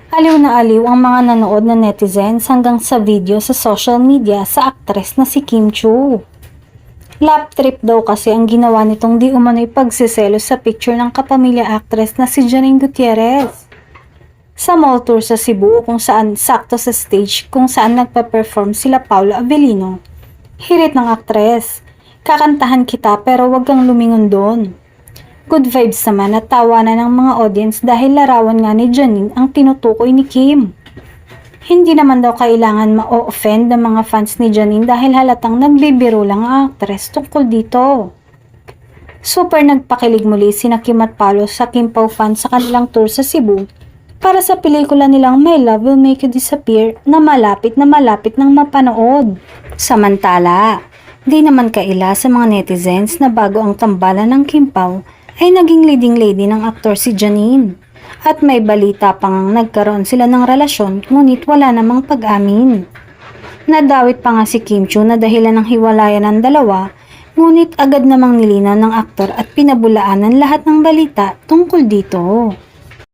Aliw na aliw ang mga nanood na netizens hanggang sa video sa social media sa aktres na si Kim Chiu. Lap trip daw kasi ang ginawa nitong di umano'y pagsiselos sa picture ng kapamilya actress na si Janine Gutierrez. Sa mall tour sa Cebu kung saan sakto sa stage kung saan nagpa-perform sila Paula Avellino. Hirit ng aktres, kakantahan kita pero wag kang lumingon doon. Good vibes naman at tawanan ng mga audience dahil larawan nga ni Janine ang tinutukoy ni Kim. Hindi naman daw kailangan ma-offend ng mga fans ni Janine dahil halatang nagbibiro lang ang aktres tungkol dito. Super nagpakilig muli sina Kim at Paolo sa Kim Pao fans sa kanilang tour sa Cebu para sa pelikula nilang My Love Will Make You Disappear na malapit ng mapanood. Samantala, di naman kaila sa mga netizens na bago ang tambalan ng Kim Pao ay naging leading lady ng aktor si Janine. At may balita pang nagkaroon sila ng relasyon ngunit wala namang pag-amin. Nadawit pa nga si Kim Chiu na dahilan ng hiwalayan ng dalawa ngunit agad namang nilinaw ng aktor at pinabulaanan lahat ng balita tungkol dito.